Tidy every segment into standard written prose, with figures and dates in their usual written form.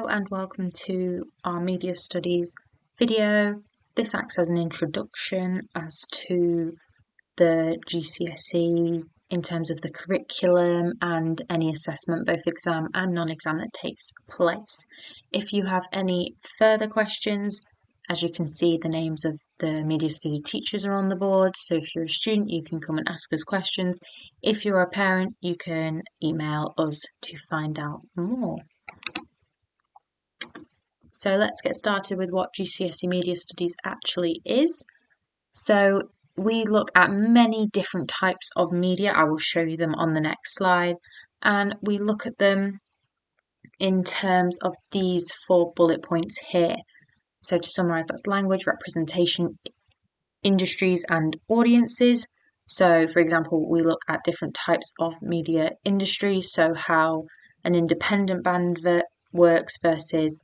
Hello and welcome to our Media Studies video. This acts as an introduction as to the GCSE in terms of the curriculum and any assessment, both exam and non-exam, that takes place. If you have any further questions, as you can see, the names of the Media Studies teachers are on the board, so if you're a student you can come and ask us questions. If you're a parent, you can email us to find out more. So let's get started with what GCSE Media Studies actually is. So we look at many different types of media. I will show you them on the next slide. And we look at them in terms of these 4 bullet points here. So to summarise, that's language, representation, industries and audiences. So for example, we look at different types of media industry. So how an independent band works versus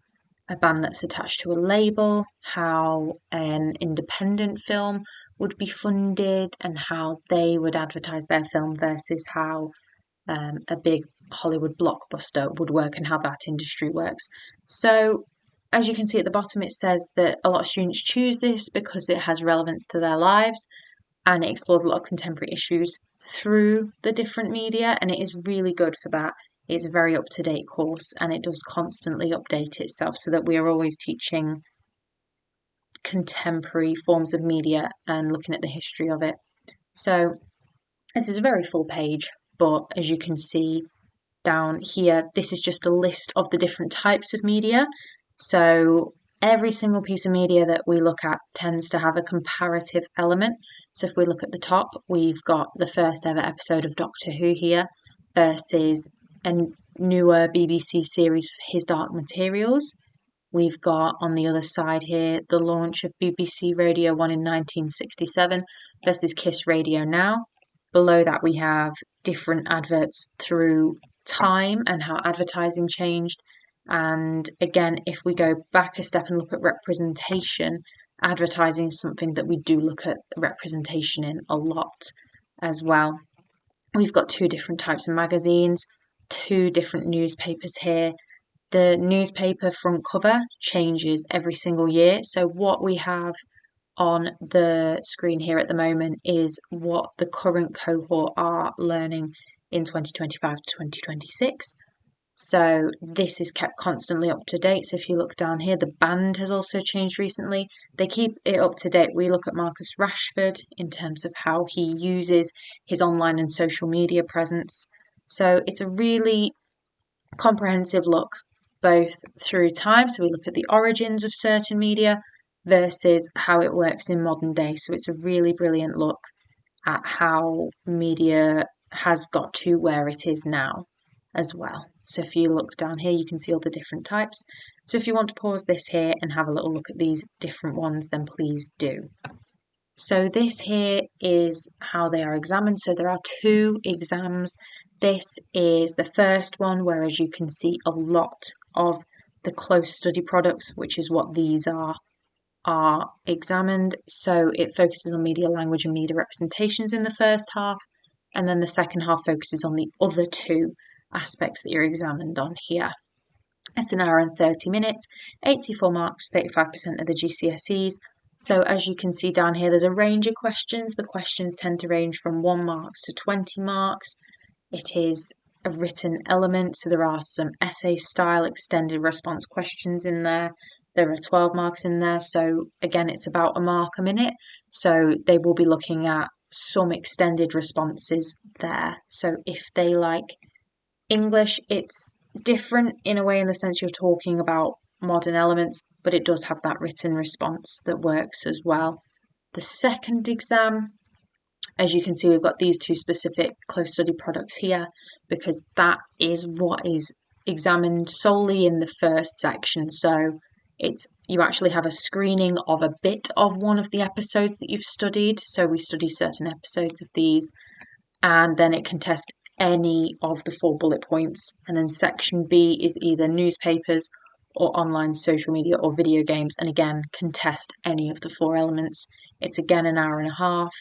a band that's attached to a label, how an independent film would be funded and how they would advertise their film versus how a big Hollywood blockbuster would work and how that industry works. So as you can see at the bottom, it says that a lot of students choose this because it has relevance to their lives and it explores a lot of contemporary issues through the different media, and it is really good for that. It's a very up-to-date course and it does constantly update itself so that we are always teaching contemporary forms of media and looking at the history of it. So this is a very full page, but as you can see down here, this is just a list of the different types of media. So every single piece of media that we look at tends to have a comparative element. So if we look at the top, we've got the first ever episode of Doctor Who here versus a newer BBC series, His Dark Materials. We've got on the other side here the launch of BBC Radio 1 in 1967 versus Kiss Radio Now. Below that we have different adverts through time and how advertising changed. And again, if we go back a step and look at representation, advertising is something that we do look at representation in a lot as well. We've got 2 different types of magazines, 2 different newspapers here. The newspaper front cover changes every single year. So what we have on the screen here at the moment is what the current cohort are learning in 2025 to 2026. So this is kept constantly up to date. So if you look down here, the band has also changed recently. They keep it up to date. We look at Marcus Rashford in terms of how he uses his online and social media presence. So it's a really comprehensive look both through time. So we look at the origins of certain media versus how it works in modern day. So it's a really brilliant look at how media has got to where it is now as well. So if you look down here, you can see all the different types. So if you want to pause this here and have a little look at these different ones, then please do. So this here is how they are examined. So there are 2 exams. This is the first one, where as you can see a lot of the close study products, which is what these are examined. So it focuses on media language and media representations in the first half, and then the second half focuses on the other 2 aspects that you're examined on here. It's an hour and 30 minutes, 84 marks, 35% of the GCSEs. So as you can see down here, there's a range of questions. The questions tend to range from 1 marks to 20 marks. It is a written element, so there are some essay style extended response questions in there. There are 12 marks in there, so again it's about a mark a minute, so they will be looking at some extended responses there. So if they like English, it's different in a way in the sense you're talking about modern elements, but it does have that written response that works as well. The second exam, as you can see, we've got these 2 specific close study products here because that is what is examined solely in the first section. So you actually have a screening of a bit of one of the episodes that you've studied. So we study certain episodes of these, and then it can test any of the 4 bullet points. And then section B is either newspapers or online social media or video games, and again can test any of the 4 elements. It's again an hour and a half,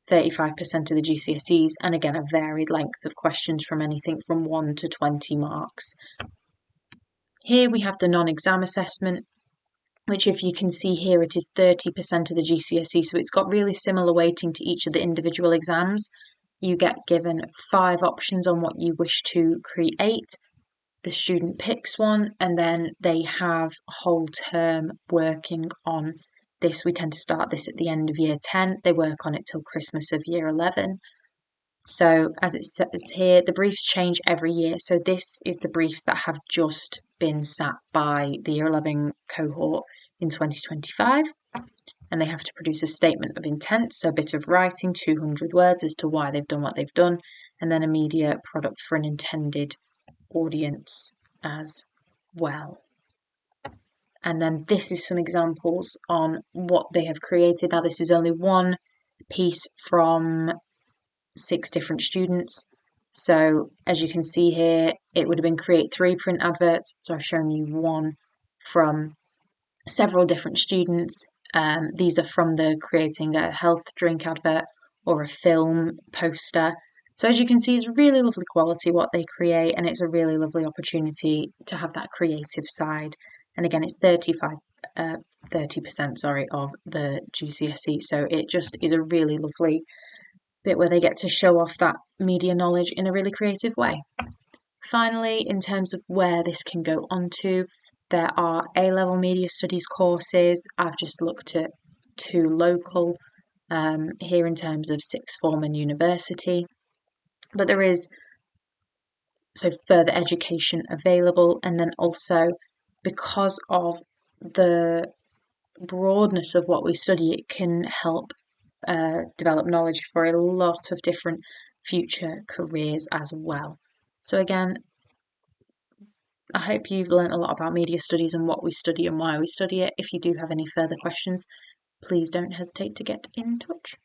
35% of the GCSEs, and again a varied length of questions from anything from 1 to 20 marks. Here we have the non-exam assessment, which if you can see here, it is 30% of the GCSE, so it's got really similar weighting to each of the individual exams. You get given 5 options on what you wish to create. The student picks one, and then they have a whole term working on this. We tend to start this at the end of year 10. They work on it till Christmas of year 11. So as it says here, the briefs change every year. So this is the briefs that have just been sat by the year 11 cohort in 2025. And they have to produce a statement of intent, so a bit of writing, 200 words as to why they've done what they've done, and then a media product for an intended audience as well. And then this is some examples on what they have created. Now this is only one piece from 6 different students. So as you can see here, it would have been create 3 print adverts. So I've shown you one from several different students. These are from the creating a health drink advert or a film poster. So as you can see, it's really lovely quality what they create, and it's a really lovely opportunity to have that creative side. And again, it's 30% of the GCSE, so it just is a really lovely bit where they get to show off that media knowledge in a really creative way. Finally, in terms of where this can go onto, there are A-level media studies courses. I've just looked at 2 local here in terms of sixth form and university. But there is further education available, and then also because of the broadness of what we study, it can help develop knowledge for a lot of different future careers as well. So again, I hope you've learned a lot about media studies and what we study and why we study it. If you do have any further questions, please don't hesitate to get in touch.